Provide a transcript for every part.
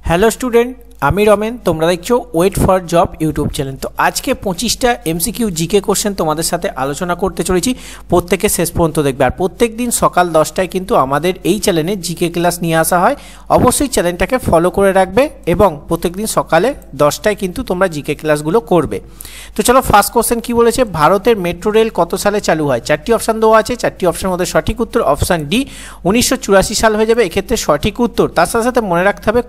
Hello student, আমি রমেন। তোমরা দেখছো wait for job YouTube channel. তো আজকে 25টা এমসিকিউ জিকে কোশ্চেন তোমাদের সাথে আলোচনা করতে চলেছি। প্রত্যেকে শেষ পর্যন্ত দেখবে। আর প্রত্যেক দিন সকাল 10টায় কিন্তু আমাদের এই চ্যানেলে জিকে ক্লাস নিয়ে আসা হয়। অবশ্যই চ্যানেলটাকে ফলো করে রাখবে এবং প্রত্যেক দিন সকালে 10টায় কিন্তু তোমরা জিকে ক্লাসগুলো করবে। তো চলো, ফার্স্ট কোশ্চেন কি বলেছে, ভারতের মেট্রো রেল কত সালে চালু হয়? চারটি অপশান দেওয়া আছে। চারটি অপশানের মধ্যে সঠিক উত্তর অপশান ডি 1984 সাল হয়ে যাবে। এক্ষেত্রে সঠিক উত্তর। তার সাথে সাথে মনে রাখতে হবে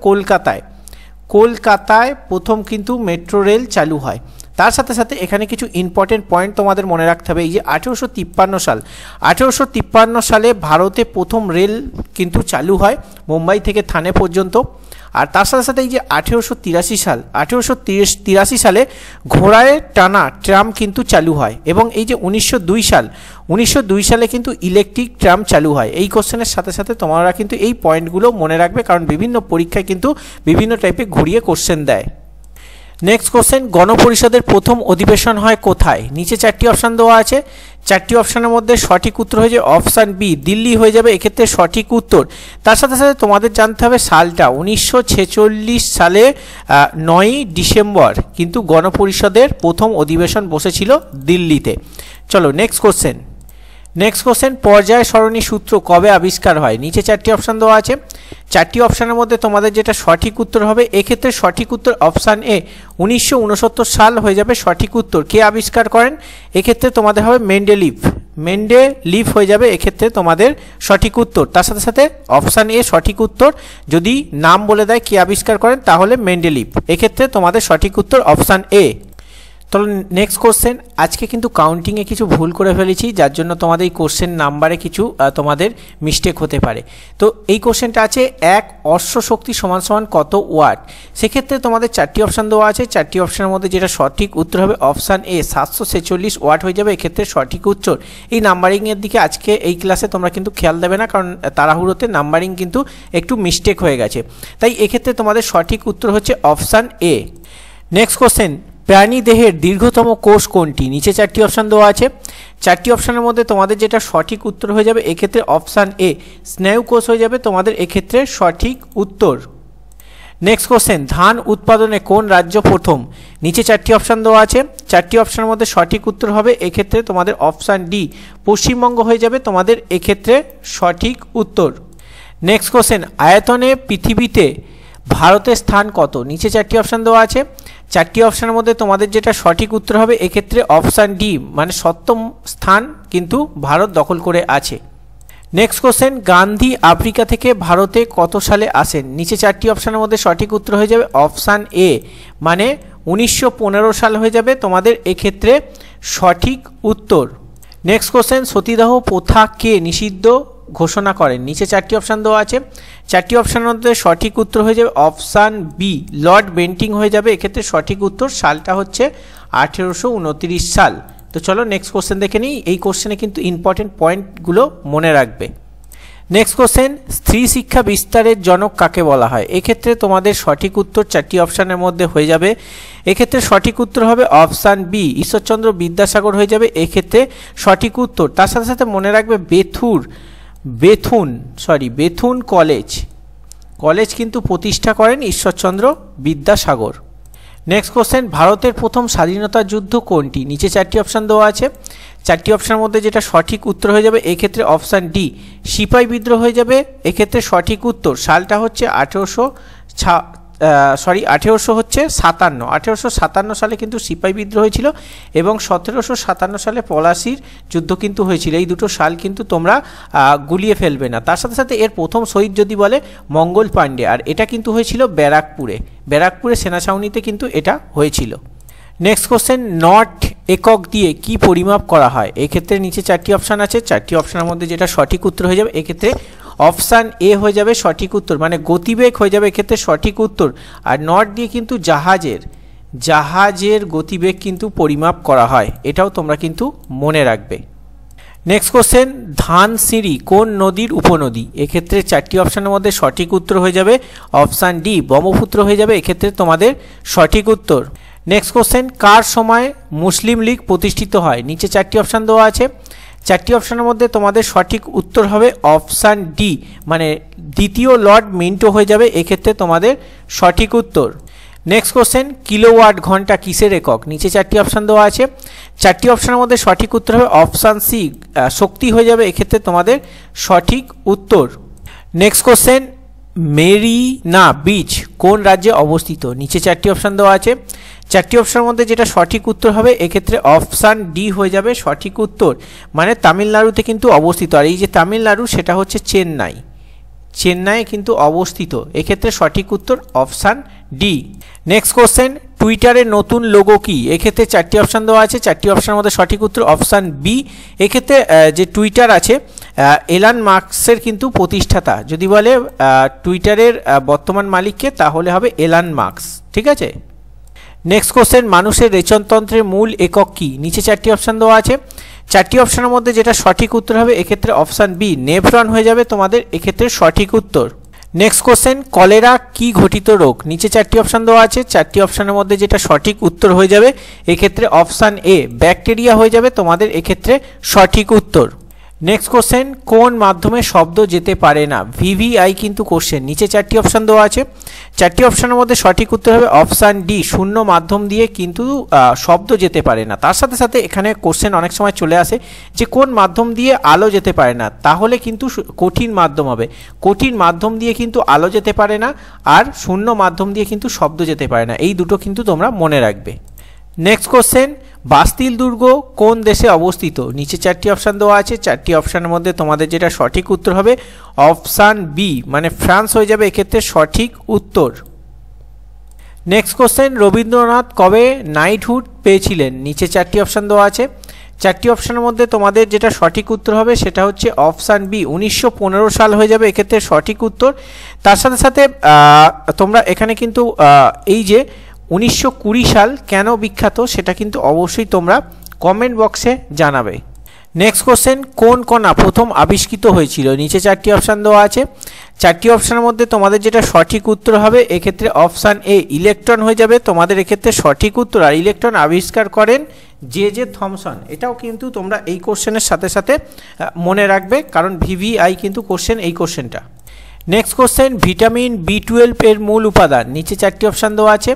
কলকাতায় প্রথম কিন্তু মেট্রো রেল চালু হয়। তার সাথে সাথে এখানে কিছু ইম্পর্টেন্ট পয়েন্ট তোমাদের মনে রাখতে হবে। এই যে 1853 সালে ভারতে প্রথম রেল কিন্তু চালু হয় মুম্বাই থেকে থানে পর্যন্ত। আর তার সাথে সাথে এই যে 1883 সালে ঘোড়ায় টানা ট্রাম কিন্তু চালু হয়। এবং এই যে 1902 সালে কিন্তু ইলেকট্রিক ট্রাম চালু হয়। এই কোশ্চেনের সাথে সাথে তোমরা কিন্তু এই পয়েন্টগুলো মনে রাখবে, কারণ বিভিন্ন পরীক্ষায় কিন্তু বিভিন্ন টাইপের ঘুরিয়ে কোশ্চেন দেয়। নেক্সট কোশ্চেন, গণপরিষদের প্রথম অধিবেশন হয় কোথায়? নিচে চারটি অপশান দেওয়া আছে। চারটি অপশানের মধ্যে সঠিক উত্তর হয়ে যাবে অপশান বি, দিল্লি হয়ে যাবে এক্ষেত্রে সঠিক উত্তর। তার সাথে সাথে তোমাদের জানতে হবে সালটা। 1946 সালে 9ই ডিসেম্বর কিন্তু গণপরিষদের প্রথম অধিবেশন বসেছিল দিল্লিতে। চলো নেক্সট কোশ্চেন, পর্যায় সরণী সূত্র কবে আবিষ্কার হয়? নিচে চারটি অপশান দেওয়া আছে। চারটি অপশানের মধ্যে তোমাদের যেটা সঠিক উত্তর হবে, এক্ষেত্রে সঠিক উত্তর অপশান এ 1969 সাল হয়ে যাবে সঠিক উত্তর। কে আবিষ্কার করেন? এক্ষেত্রে তোমাদের হবে মেন্ডেলিভ হয়ে যাবে এক্ষেত্রে তোমাদের সঠিক উত্তর। তার সাথে সাথে অপশান এ সঠিক উত্তর। যদি নাম বলে দেয় কে আবিষ্কার করেন তাহলে মেন্ডেলিভ। এক্ষেত্রে তোমাদের সঠিক উত্তর অপশান এ। তাহলে নেক্সট কোশ্চেন, আজকে কিন্তু কাউন্টিংয়ে কিছু ভুল করে ফেলেছি, যার জন্য তোমাদের এই কোশ্চেন নাম্বারে কিছু তোমাদের মিস্টেক হতে পারে। তো এই কোশ্চেনটা আছে, এক অশ্বশক্তি সমান সমান কত ওয়াট? সেক্ষেত্রে তোমাদের চারটি অপশান দেওয়া আছে। চারটি অপশানের মধ্যে যেটা সঠিক উত্তর হবে অপশান এ 746 ওয়াট হয়ে যাবে এক্ষেত্রে সঠিক উত্তর। এই নাম্বারিংয়ের দিকে আজকে এই ক্লাসে তোমরা কিন্তু খেয়াল দেবে না, কারণ তাড়াহুড়োতে নাম্বারিং কিন্তু একটু মিস্টেক হয়ে গেছে। তাই এক্ষেত্রে তোমাদের সঠিক উত্তর হচ্ছে অপশান এ। নেক্সট কোশ্চেন, প্রাণী দেহের দীর্ঘতম কোষ কোনটি? নিচে চারটি অপশান দেওয়া আছে। চারটি অপশানের মধ্যে তোমাদের যেটা সঠিক উত্তর হয়ে যাবে এক্ষেত্রে অপশান এ স্নায়ু কোষ হয়ে যাবে তোমাদের এক্ষেত্রে সঠিক উত্তর। নেক্সট কোশ্চেন, ধান উৎপাদনে কোন রাজ্য প্রথম? নিচে চারটি অপশান দেওয়া আছে। চারটি অপশানের মধ্যে সঠিক উত্তর হবে এক্ষেত্রে তোমাদের অপশান ডি পশ্চিমবঙ্গ হয়ে যাবে তোমাদের এক্ষেত্রে সঠিক উত্তর। নেক্সট কোশ্চেন, আয়তনে পৃথিবীতে ভারতের স্থান কত? নিচে চারটি অপশান দেওয়া আছে। চারটি অপশানের মধ্যে তোমাদের যেটা সঠিক উত্তর হবে এক্ষেত্রে অপশান ডি, মানে 7ম স্থান কিন্তু ভারত দখল করে আছে। নেক্সট কোশ্চেন, গান্ধী আফ্রিকা থেকে ভারতে কত সালে আসেন? নিচে চারটি অপশানের মধ্যে সঠিক উত্তর হয়ে যাবে অপশান এ, মানে 1915 সাল হয়ে যাবে তোমাদের এক্ষেত্রে সঠিক উত্তর। নেক্সট কোশ্চেন, সতীদাহ প্রথাকে নিষিদ্ধ ঘোষণা করেন? নিচে চারটি অপশান দেওয়া আছে। চারটি অপশানের মধ্যে সঠিক উত্তর হয়ে যাবে অপশান বি, লর্ড বেন্টিং হয়ে যাবে এক্ষেত্রে সঠিক উত্তর। সালটা হচ্ছে 1829 সাল। তো চলো নেক্সট কোশ্চেন দেখে নিই। এই কোশ্চেনে কিন্তু ইম্পর্টেন্ট পয়েন্টগুলো মনে রাখবে। নেক্সট কোশ্চেন, স্ত্রী শিক্ষা বিস্তারের জনক কাকে বলা হয়? এক্ষেত্রে তোমাদের সঠিক উত্তর চারটি অপশানের মধ্যে হয়ে যাবে। এক্ষেত্রে সঠিক উত্তর হবে অপশান বি, ঈশ্বরচন্দ্র বিদ্যাসাগর হয়ে যাবে এক্ষেত্রে সঠিক উত্তর। তার সাথে সাথে মনে রাখবে বেথুন কলেজ কিন্তু প্রতিষ্ঠা করেন ঈশ্বরচন্দ্র বিদ্যাসাগর। নেক্সট কোশ্চেন, ভারতের প্রথম স্বাধীনতা যুদ্ধ কোনটি? নিচে চারটি অপশান দেওয়া আছে। চারটি অপশানের মধ্যে যেটা সঠিক উত্তর হয়ে যাবে এক্ষেত্রে অপশান ডি সিপাহী বিদ্রোহ হয়ে যাবে এক্ষেত্রে সঠিক উত্তর। সালটা হচ্ছে 1857 সালে কিন্তু সিপাহী বিদ্রোহ হয়েছিল এবং 1757 সালে পলাশির যুদ্ধ কিন্তু হয়েছিল। এই দুটো সাল কিন্তু তোমরা গুলিয়ে ফেলবে না। তার সাথে সাথে এর প্রথম শহীদ যদি বলে মঙ্গল পাণ্ডে, আর এটা কিন্তু হয়েছিল ব্যারাকপুরে সেনা ছাউনিতে কিন্তু এটা হয়েছিল। নেক্সট কোশ্চেন, নট একক দিয়ে কি পরিমাপ করা হয়? এক্ষেত্রে নিচে চারটি অপশান আছে। চারটি অপশানের মধ্যে যেটা সঠিক উত্তর হয়ে যাবে এক্ষেত্রে অপশান এ হয়ে যাবে সঠিক উত্তর, মানে গতিবেগ হয়ে যাবে এক্ষেত্রে সঠিক উত্তর। আর নট দিয়ে কিন্তু জাহাজের গতিবেগ কিন্তু পরিমাপ করা হয়, এটাও তোমরা কিন্তু মনে রাখবে। নেক্সট কোশ্চেন, ধানসিঁড়ি কোন নদীর উপনদী? এক্ষেত্রে চারটি অপশানের মধ্যে সঠিক উত্তর হয়ে যাবে অপশান ডি ব্রহ্মপুত্র হয়ে যাবে এক্ষেত্রে তোমাদের সঠিক উত্তর। নেক্সট কোশ্চেন, কার সময় মুসলিম লীগ প্রতিষ্ঠিত হয়? নিচে চারটি অপশান দেওয়া আছে। চারটি অপশানের মধ্যে তোমাদের সঠিক উত্তর হবে অপশান ডি, মানে দ্বিতীয় লর্ড মিন্টো হয়ে যাবে এক্ষেত্রে তোমাদের সঠিক উত্তর। নেক্সট কোশ্চেন, কিলোওয়াট ঘন্টা কিসের একক? নিচে চারটি অপশান দেওয়া আছে, চারটি অপশানের মধ্যে সঠিক উত্তর হবে অপশান সি, শক্তি হয়ে যাবে এক্ষেত্রে তোমাদের সঠিক উত্তর। নেক্সট কোশ্চেন, মেরিনা বিচ কোন রাজ্যে অবস্থিত? নিচে চারটি অপশান দেওয়া আছে, চারটি অপশানের মধ্যে যেটা সঠিক উত্তর হবে এক্ষেত্রে অপশান ডি হয়ে যাবে সঠিক উত্তর, মানে তামিলনাড়ুতে কিন্তু অবস্থিত। আর এই যে তামিলনাড়ু সেটা হচ্ছে চেন্নাই, চেন্নাইয়ে কিন্তু অবস্থিত, এক্ষেত্রে সঠিক উত্তর অপশান ডি। নেক্সট কোশ্চেন, টুইটারের নতুন লোগো কি? এক্ষেত্রে চারটি অপশান দেওয়া আছে, চারটি অপশানের মধ্যে সঠিক উত্তর অপশান বি। এক্ষেত্রে যে টুইটার আছে এলান মাস্কের কিন্তু প্রতিষ্ঠাতা, যদি বলে টুইটারের বর্তমান মালিককে তাহলে হবে এলান মাস্ক, ঠিক আছে। নেক্সট কোশ্চেন, মানুষের রেচনতন্ত্রের মূল একক কি? নিচে চারটি অপশান দেওয়া আছে, চারটি অপশানের মধ্যে যেটা সঠিক উত্তর হবে এক্ষেত্রে অপশান বি, নেফ্রন হয়ে যাবে তোমাদের এক্ষেত্রে সঠিক উত্তর। নেক্সট কোশ্চেন, কলেরা কি ঘটিত রোগ? নিচে চারটি অপশান দেওয়া আছে, চারটি অপশানের মধ্যে যেটা সঠিক উত্তর হয়ে যাবে এক্ষেত্রে অপশান এ, ব্যাকটেরিয়া হয়ে যাবে তোমাদের এক্ষেত্রে সঠিক উত্তর। নেক্সট কোশ্চেন, কোন মাধ্যমে শব্দ যেতে পারে না? ভিভিআই কিন্তু কোশ্চেন, নিচে চারটি অপশান দেওয়া আছে, চারটি অপশানের মধ্যে সঠিক উত্তর হবে অপশান ডি, শূন্য মাধ্যম দিয়ে কিন্তু শব্দ যেতে পারে না। তার সাথে সাথে এখানে কোশ্চেন অনেক সময় চলে আসে যে কোন মাধ্যম দিয়ে আলো যেতে পারে না, তাহলে কিন্তু কঠিন মাধ্যম হবে, কঠিন মাধ্যম দিয়ে কিন্তু আলো যেতে পারে না, আর শূন্য মাধ্যম দিয়ে কিন্তু শব্দ যেতে পারে না, এই দুটো কিন্তু তোমরা মনে রাখবে। নেক্সট কোশ্চেন, বাস্তিল দুর্গ কোন দেশে অবস্থিত? নিচে চারটি অপশান দেওয়া আছে, চারটি অপশানের মধ্যে তোমাদের যেটা সঠিক উত্তর হবে অপশান বি, মানে ফ্রান্স হয়ে যাবে এক্ষেত্রে সঠিক উত্তর। নেক্সট কোশ্চেন, রবীন্দ্রনাথ কবে নাইটহুড পেয়েছিলেন? নিচে চারটি অপশান দেওয়া আছে, চারটি অপশানের মধ্যে তোমাদের যেটা সঠিক উত্তর হবে সেটা হচ্ছে অপশান বি, 1915 সাল হয়ে যাবে এক্ষেত্রে সঠিক উত্তর। তার সাথে সাথে তোমরা এখানে কিন্তু এই যে 1920 সাল কেন বিখ্যাত সেটা কিন্তু অবশ্যই তোমরা কমেন্ট বক্সে জানাবে। নেক্সট কোশ্চেন, কোন কণা প্রথম আবিষ্কৃত হয়েছিল? নিচে চারটি অপশান দেওয়া আছে, চারটি অপশানের মধ্যে তোমাদের যেটা সঠিক উত্তর হবে এক্ষেত্রে অপশান এ, ইলেকট্রন হয়ে যাবে তোমাদের এক্ষেত্রে সঠিক উত্তর। আর ইলেকট্রন আবিষ্কার করেন জে থমসন, এটাও কিন্তু তোমরা এই কোশ্চেনের সাথে সাথে মনে রাখবে, কারণ ভিভিআই কিন্তু কোশ্চেন এই কোশ্চেনটা। নেক্সট কোশ্চেন, ভিটামিন বি12 এর মূল উপাদান? নিচে চারটি অপশান দেওয়া আছে,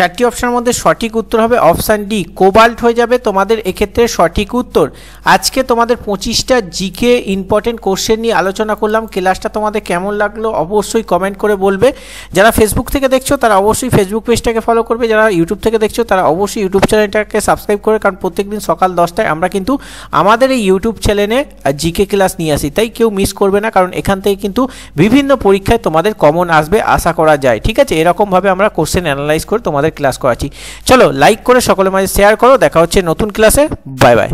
চারটি অপশানের মধ্যে সঠিক উত্তর হবে অপশান ডি, কোবাল্ট হয়ে যাবে তোমাদের এক্ষেত্রে সঠিক উত্তর। আজকে তোমাদের 25টা জিকে ইম্পর্টেন্ট কোশ্চেন নিয়ে আলোচনা করলাম। ক্লাসটা তোমাদের কেমন লাগলো অবশ্যই কমেন্ট করে বলবে। যারা ফেসবুক থেকে দেখছো তারা অবশ্যই ফেসবুক পেজটাকে ফলো করবে, যারা ইউটিউব থেকে দেখছো তারা অবশ্যই ইউটিউব চ্যানেলটাকে সাবস্ক্রাইব করে, কারণ প্রত্যেকদিন সকাল 10টায় আমরা কিন্তু আমাদের এই ইউটিউব চ্যানেলে জিকে ক্লাস নিয়ে আসি, তাই কেউ মিস করবে না, কারণ এখান থেকে কিন্তু বিভিন্ন পরীক্ষায় তোমাদের কমন আসবে আশা করা যায়, ঠিক আছে। এরকমভাবে আমরা কোশ্চেন অ্যানালাইজ করে তোমাদের ক্লাস করাচ্ছি। চলো লাইক করে সকলের মাঝে শেয়ার করো, দেখা হচ্ছে নতুন ক্লাসে, বাই বাই।